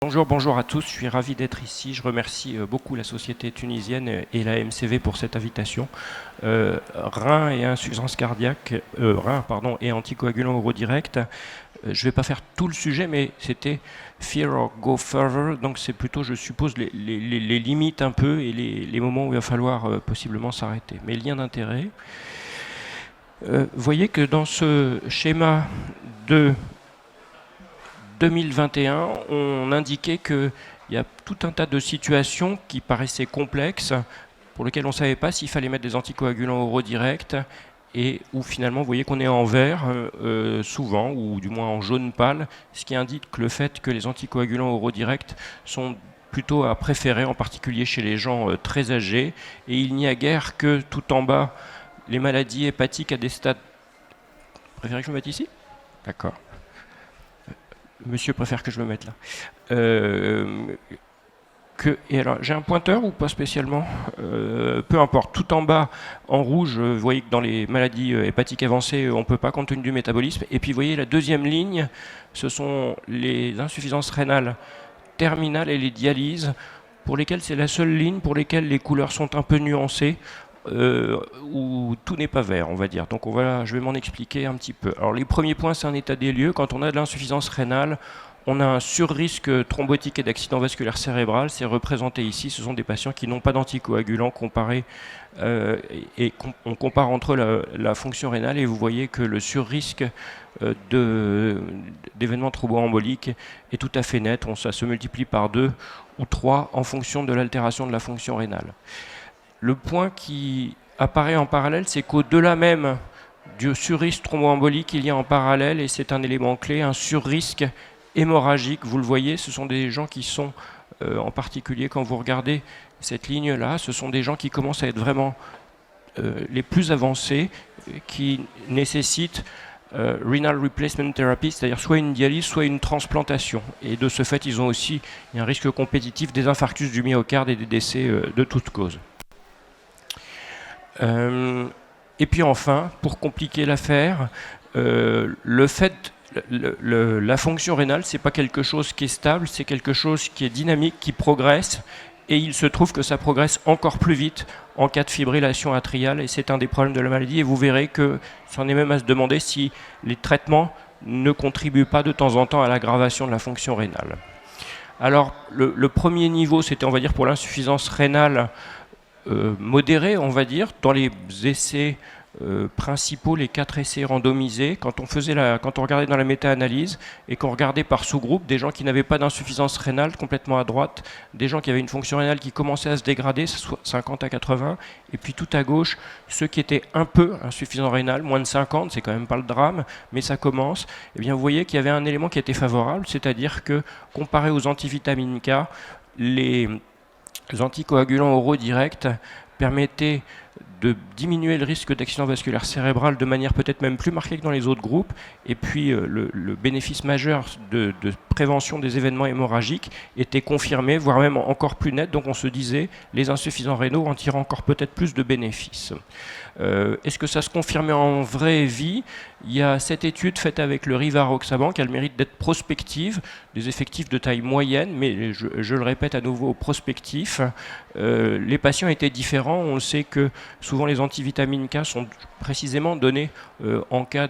Bonjour à tous, je suis ravi d'être ici. Je remercie beaucoup la société tunisienne et la MCV pour cette invitation. Rein et insuffisance cardiaque, et anticoagulant urodirect. Je ne vais pas faire tout le sujet, mais c'était Fear or Go Further. Donc c'est plutôt, je suppose, les limites un peu et les moments où il va falloir possiblement s'arrêter. Mes liens d'intérêt. Vous voyez que dans ce schéma de 2021, on indiquait qu'il y a tout un tas de situations qui paraissaient complexes, pour lesquelles on ne savait pas s'il fallait mettre des anticoagulants oraux directs, et où finalement vous voyez qu'on est en vert souvent, ou du moins en jaune pâle, ce qui indique que le fait que les anticoagulants oraux directs sont plutôt à préférer, en particulier chez les gens très âgés, et il n'y a guère que tout en bas les maladies hépatiques à des stades... Vous préférez que je me mette ici ? D'accord. Monsieur préfère que je me mette là. Et alors, j'ai un pointeur ou pas spécialement peu importe. Tout en bas, en rouge, vous voyez que dans les maladies hépatiques avancées, on ne peut pas compte tenu du métabolisme. Et puis, vous voyez, la deuxième ligne, ce sont les insuffisances rénales terminales et les dialyses, pour lesquelles c'est la seule ligne pour lesquelles les couleurs sont un peu nuancées. Où tout n'est pas vert, on va dire. Donc je vais m'en expliquer un petit peu. Alors les premiers points, c'est un état des lieux. Quand on a de l'insuffisance rénale, on a un surrisque thrombotique et d'accident vasculaire cérébral. C'est représenté ici. Ce sont des patients qui n'ont pas d'anticoagulants comparés. On compare entre eux la fonction rénale et vous voyez que le surrisque d'événements thromboemboliques est tout à fait net. Ça se multiplie par 2 ou 3 en fonction de l'altération de la fonction rénale. Le point qui apparaît en parallèle, c'est qu'au-delà même du surrisque thromboembolique, il y a en parallèle, et c'est un élément clé, un surrisque hémorragique. Vous le voyez, ce sont des gens qui sont, en particulier quand vous regardez cette ligne-là, ce sont des gens qui commencent à être vraiment les plus avancés, qui nécessitent renal replacement therapy, c'est-à-dire soit une dialyse, soit une transplantation. Et de ce fait, ils ont aussi un risque compétitif des infarctus du myocarde et des décès de toute cause. Et puis enfin, pour compliquer l'affaire, la fonction rénale, c'est pas quelque chose qui est stable, c'est quelque chose qui est dynamique, qui progresse, et il se trouve que ça progresse encore plus vite en cas de fibrillation atriale, et c'est un des problèmes de la maladie, et vous verrez que c'en est même à se demander si les traitements ne contribuent pas de temps en temps à l'aggravation de la fonction rénale. Alors, le premier niveau, c'était, on va dire, pour l'insuffisance rénale modéré, on va dire, dans les essais principaux, les 4 essais randomisés, quand on regardait dans la méta-analyse et qu'on regardait par sous-groupe des gens qui n'avaient pas d'insuffisance rénale complètement à droite, des gens qui avaient une fonction rénale qui commençait à se dégrader, 50 à 80, et puis tout à gauche, ceux qui étaient un peu insuffisants rénal, moins de 50, c'est quand même pas le drame, mais ça commence, et bien vous voyez qu'il y avait un élément qui était favorable, c'est-à-dire que comparé aux antivitamines K, les anticoagulants oraux directs permettaient de diminuer le risque d'accident vasculaire cérébral de manière peut-être même plus marquée que dans les autres groupes. Et puis le bénéfice majeur de prévention des événements hémorragiques était confirmé, voire même encore plus net. Donc on se disait, les insuffisants rénaux en tirent encore peut-être plus de bénéfices. Est-ce que ça se confirmait en vraie vie ? Il y a cette étude faite avec le rivaroxaban qui a le mérite d'être prospective, des effectifs de taille moyenne, mais je le répète à nouveau, prospectif. Les patients étaient différents. On le sait que souvent les antivitamines K sont précisément donnés en cas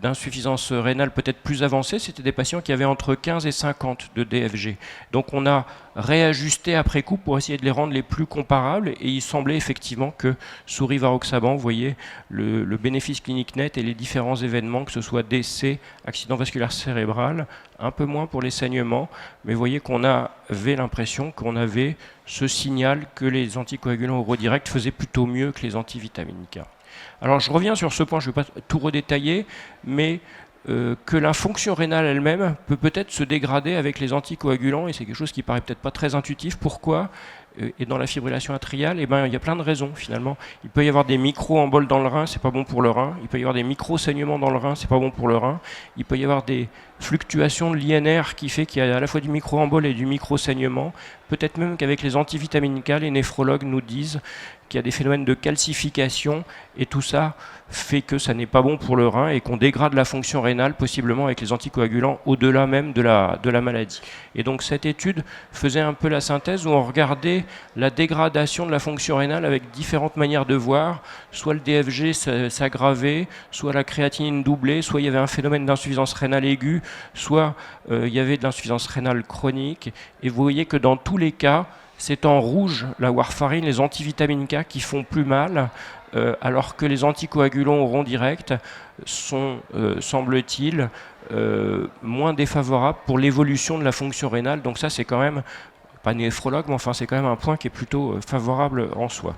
d'insuffisance rénale peut-être plus avancée. C'était des patients qui avaient entre 15 et 50 de DFG. Donc on a réajusté après coup pour essayer de les rendre les plus comparables, et il semblait effectivement que sous rivaroxaban, vous voyez le bénéfice clinique net et les différents événements, que ce soit décès, accident vasculaire cérébral, un peu moins pour les saignements, mais vous voyez qu'on avait l'impression qu'on avait ce signal que les anticoagulants oraux directs faisaient plutôt mieux que les antivitamines K. Alors je reviens sur ce point, je ne vais pas tout redétailler, mais que la fonction rénale elle-même peut-être se dégrader avec les anticoagulants, et c'est quelque chose qui paraît peut-être pas très intuitif. Pourquoi ? Et dans la fibrillation atriale, il y a plein de raisons finalement. Il peut y avoir des micro-emboles dans le rein, c'est pas bon pour le rein. Il peut y avoir des micro-saignements dans le rein, c'est pas bon pour le rein. Il peut y avoir des fluctuation de l'INR qui fait qu'il y a à la fois du micro-embole et du micro-saignement. Peut-être même qu'avec les antivitamines K, les néphrologues nous disent qu'il y a des phénomènes de calcification, et tout ça fait que ça n'est pas bon pour le rein et qu'on dégrade la fonction rénale, possiblement avec les anticoagulants, au-delà même de la maladie. Et donc cette étude faisait un peu la synthèse où on regardait la dégradation de la fonction rénale avec différentes manières de voir, soit le DFG s'aggravait, soit la créatinine doublait, soit il y avait un phénomène d'insuffisance rénale aiguë, soit il y avait de l'insuffisance rénale chronique, et vous voyez que dans tous les cas, c'est en rouge la warfarine, les antivitamines K qui font plus mal, alors que les anticoagulants au rond direct sont, semble-t-il, moins défavorables pour l'évolution de la fonction rénale. Donc ça, c'est quand même, pas néphrologue, mais enfin, c'est quand même un point qui est plutôt favorable en soi.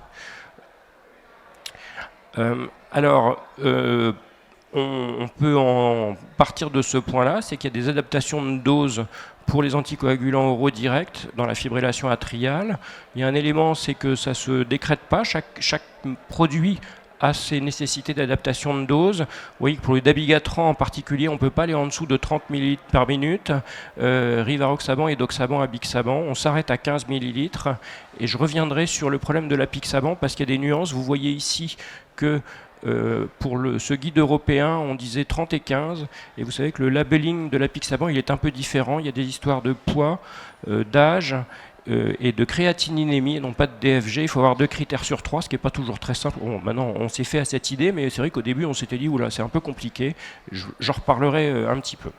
On peut en partir de ce point-là, c'est qu'il y a des adaptations de dose pour les anticoagulants oraux directs dans la fibrillation atriale. Il y a un élément, c'est que ça ne se décrète pas. Chaque produit a ses nécessités d'adaptation de dose. Vous voyez que pour le dabigatran en particulier, on ne peut pas aller en dessous de 30 ml par minute. Rivaroxaban et doxaban, abixaban, on s'arrête à 15 ml. Et je reviendrai sur le problème de l'apixaban parce qu'il y a des nuances. Vous voyez ici que pour ce guide européen, on disait 30 et 15, et vous savez que le labeling de l'apixaban, il est un peu différent. Il y a des histoires de poids, d'âge et de créatininémie, et non pas de DFG. Il faut avoir 2 critères sur 3, ce qui n'est pas toujours très simple. Bon, maintenant, on s'est fait à cette idée, mais c'est vrai qu'au début, on s'était dit, oula, c'est un peu compliqué. J'en reparlerai un petit peu.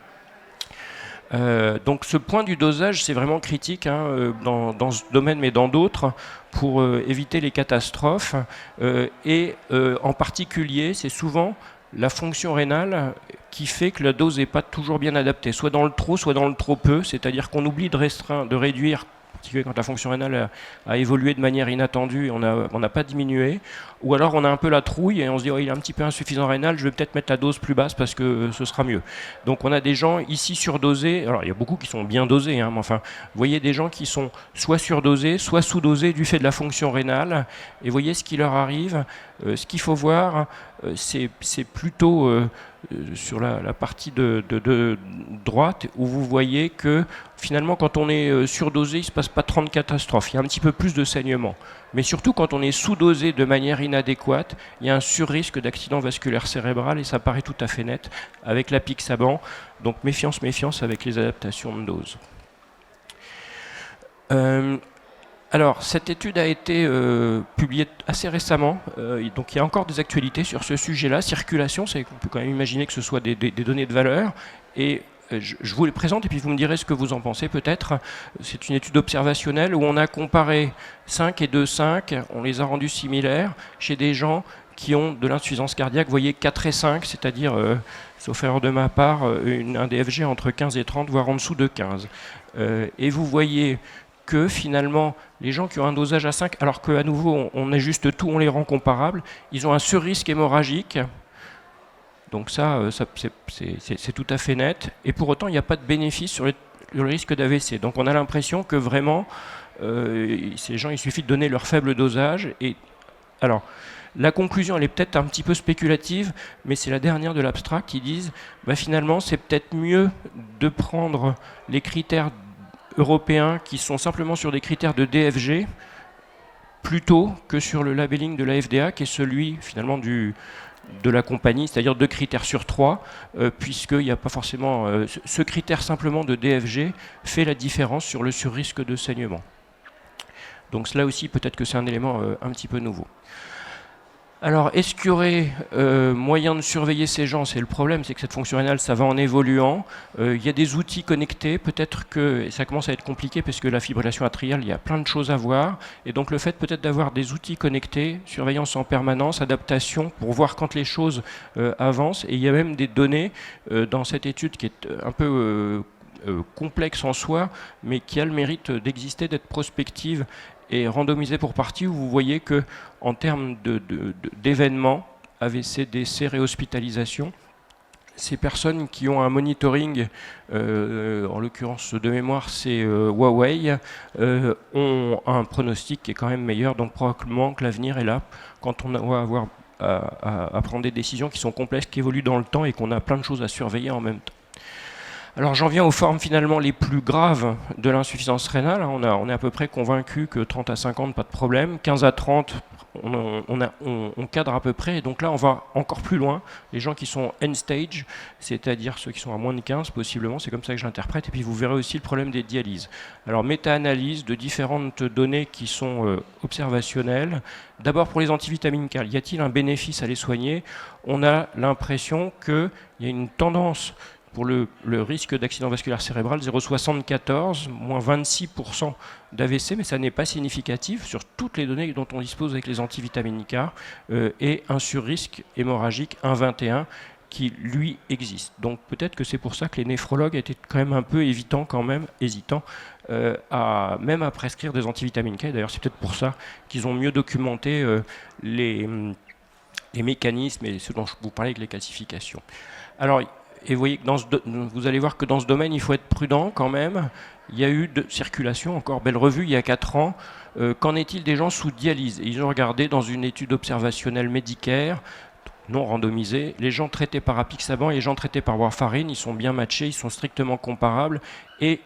Donc ce point du dosage, c'est vraiment critique dans ce domaine, mais dans d'autres, pour éviter les catastrophes. En particulier, c'est souvent la fonction rénale qui fait que la dose n'est pas toujours bien adaptée, soit dans le trop, soit dans le trop peu, c'est-à-dire qu'on oublie de réduire, quand la fonction rénale a évolué de manière inattendue et on n'a pas diminué, ou alors on a un peu la trouille et on se dit oh, il est un petit peu insuffisant rénal, je vais peut-être mettre la dose plus basse parce que ce sera mieux. Donc on a des gens ici surdosés, alors il y a beaucoup qui sont bien dosés, mais enfin, vous voyez des gens qui sont soit surdosés, soit sous-dosés du fait de la fonction rénale, et vous voyez ce qui leur arrive. Ce qu'il faut voir, c'est plutôt sur la partie de droite où vous voyez que finalement quand on est surdosé, il ne se passe pas 30 catastrophes, il y a un petit peu plus de saignement. Mais surtout quand on est sous-dosé de manière inadéquate, il y a un surrisque d'accident vasculaire cérébral et ça paraît tout à fait net avec l'apixaban. Donc méfiance, méfiance avec les adaptations de dose. Alors, cette étude a été publiée assez récemment, donc il y a encore des actualités sur ce sujet-là. Circulation, on peut quand même imaginer que ce soit des données de valeur. Et je vous les présente et puis vous me direz ce que vous en pensez peut-être. C'est une étude observationnelle où on a comparé 5 et 2,5, on les a rendus similaires chez des gens qui ont de l'insuffisance cardiaque, vous voyez 4 et 5, c'est-à-dire, sauf erreur de ma part, un DFG entre 15 et 30, voire en dessous de 15. Et vous voyez que finalement, les gens qui ont un dosage à 5, alors qu'à nouveau, on ajuste tout, on les rend comparables, ils ont un surrisque hémorragique. Donc ça c'est tout à fait net. Et pour autant, il n'y a pas de bénéfice sur le risque d'AVC. Donc on a l'impression que vraiment, ces gens, il suffit de donner leur faible dosage. Et alors, la conclusion, elle est peut-être un petit peu spéculative, mais c'est la dernière de l'abstract qui disent, finalement, c'est peut-être mieux de prendre les critères européens qui sont simplement sur des critères de DFG plutôt que sur le labeling de la FDA qui est celui finalement de la compagnie, c'est-à-dire 2 critères sur 3, puisqu'il n'y a pas forcément... ce critère simplement de DFG fait la différence sur le surrisque de saignement. Donc cela aussi, peut-être que c'est un élément un petit peu nouveau. Alors, est-ce qu'il y aurait moyen de surveiller ces gens? C'est le problème, c'est que cette fonction rénale, ça va en évoluant. Il y a des outils connectés, peut-être que et ça commence à être compliqué parce que la fibrillation atriale, il y a plein de choses à voir. Et donc le fait peut-être d'avoir des outils connectés, surveillance en permanence, adaptation, pour voir quand les choses avancent. Et il y a même des données dans cette étude qui est un peu complexe en soi, mais qui a le mérite d'exister, d'être prospective et randomisé pour partie, où vous voyez que en termes d'événements, AVC, décès, réhospitalisation, ces personnes qui ont un monitoring, en l'occurrence de mémoire c'est Huawei, ont un pronostic qui est quand même meilleur, donc probablement que l'avenir est là quand on va avoir à prendre des décisions qui sont complexes, qui évoluent dans le temps et qu'on a plein de choses à surveiller en même temps. Alors j'en viens aux formes finalement les plus graves de l'insuffisance rénale. On est à peu près convaincu que 30 à 50, pas de problème. 15 à 30, on cadre à peu près. Et donc là, on va encore plus loin. Les gens qui sont end stage, c'est-à-dire ceux qui sont à moins de 15 possiblement, c'est comme ça que je l'interprète. Et puis vous verrez aussi le problème des dialyses. Alors méta-analyse de différentes données qui sont observationnelles. D'abord pour les antivitamines K, y a-t-il un bénéfice à les soigner? On a l'impression qu'il y a une tendance pour le risque d'accident vasculaire cérébral, 0,74, moins 26% d'AVC, mais ça n'est pas significatif sur toutes les données dont on dispose avec les antivitamines K, et un surrisque hémorragique 1,21 qui, lui, existe. Donc peut-être que c'est pour ça que les néphrologues étaient quand même un peu hésitants, même à prescrire des antivitamines K. D'ailleurs, c'est peut-être pour ça qu'ils ont mieux documenté les mécanismes et ce dont je vous parlais avec les calcifications. Alors, et vous voyez que vous allez voir que dans ce domaine, il faut être prudent quand même. Il y a eu de circulation, encore belle revue, il y a 4 ans. Qu'en est-il des gens sous dialyse? Ils ont regardé dans une étude observationnelle Medicare, non randomisée, les gens traités par apixaban et les gens traités par warfarine. Ils sont bien matchés, ils sont strictement comparables. Et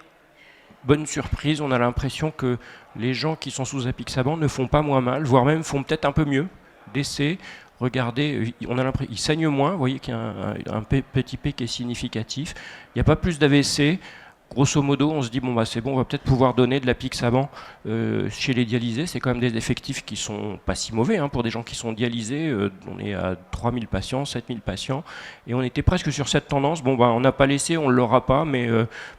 bonne surprise, on a l'impression que les gens qui sont sous apixaban ne font pas moins mal, voire même font peut-être un peu mieux. Décès. Regardez, on a l'impression, il saigne moins, vous voyez qu'il y a un petit P qui est significatif. Il n'y a pas plus d'AVC. Grosso modo, on se dit, bon, bah, c'est bon, on va peut-être pouvoir donner de l'apixaban chez les dialysés. C'est quand même des effectifs qui sont pas si mauvais pour des gens qui sont dialysés. On est à 3000 patients, 7000 patients. Et on était presque sur cette tendance. Bon, bah, on n'a pas laissé, on ne l'aura pas, mais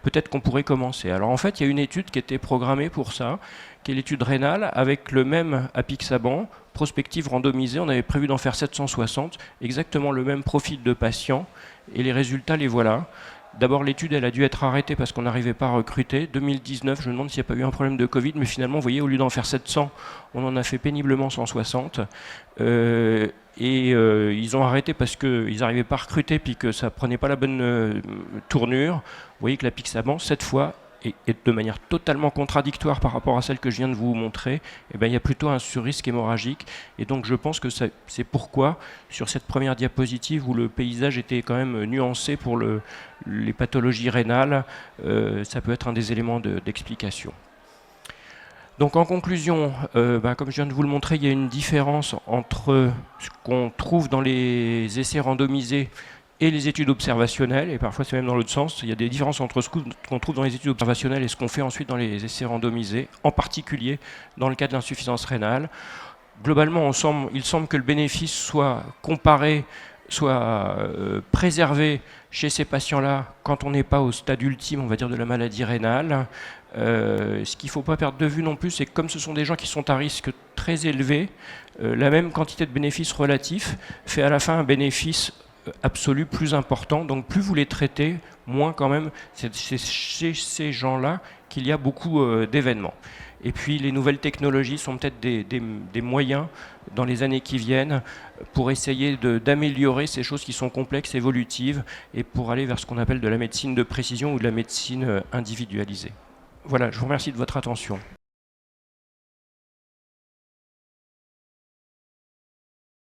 peut-être qu'on pourrait commencer. Alors en fait, il y a une étude qui était programmée pour ça, qui est l'étude rénale, avec le même apixaban, prospective randomisée. On avait prévu d'en faire 760, exactement le même profil de patients. Et les résultats, les voilà. D'abord, l'étude, elle a dû être arrêtée parce qu'on n'arrivait pas à recruter. 2019, je me demande s'il n'y a pas eu un problème de Covid, mais finalement, vous voyez, au lieu d'en faire 700, on en a fait péniblement 160. Ils ont arrêté parce qu'ils n'arrivaient pas à recruter puis que ça ne prenait pas la bonne tournure. Vous voyez que l'apixaban, cette fois, et de manière totalement contradictoire par rapport à celle que je viens de vous montrer, il y a plutôt un surrisque hémorragique. Et donc je pense que c'est pourquoi, sur cette première diapositive où le paysage était quand même nuancé pour les pathologies rénales, ça peut être un des éléments d'explication. Donc en conclusion, comme je viens de vous le montrer, il y a une différence entre ce qu'on trouve dans les essais randomisés et les études observationnelles, et parfois c'est même dans l'autre sens. Il y a des différences entre ce qu'on trouve dans les études observationnelles et ce qu'on fait ensuite dans les essais randomisés, en particulier dans le cas de l'insuffisance rénale. Globalement, il semble que le bénéfice soit comparé, soit préservé chez ces patients-là quand on n'est pas au stade ultime, on va dire, de la maladie rénale. Ce qu'il ne faut pas perdre de vue non plus, c'est que comme ce sont des gens qui sont à risque très élevé, la même quantité de bénéfices relatifs fait à la fin un bénéfice absolu plus important. Donc plus vous les traitez, moins quand même c'est chez ces gens-là qu'il y a beaucoup d'événements. Et puis les nouvelles technologies sont peut-être des moyens dans les années qui viennent pour essayer d'améliorer ces choses qui sont complexes, évolutives, et pour aller vers ce qu'on appelle de la médecine de précision ou de la médecine individualisée. Voilà, je vous remercie de votre attention.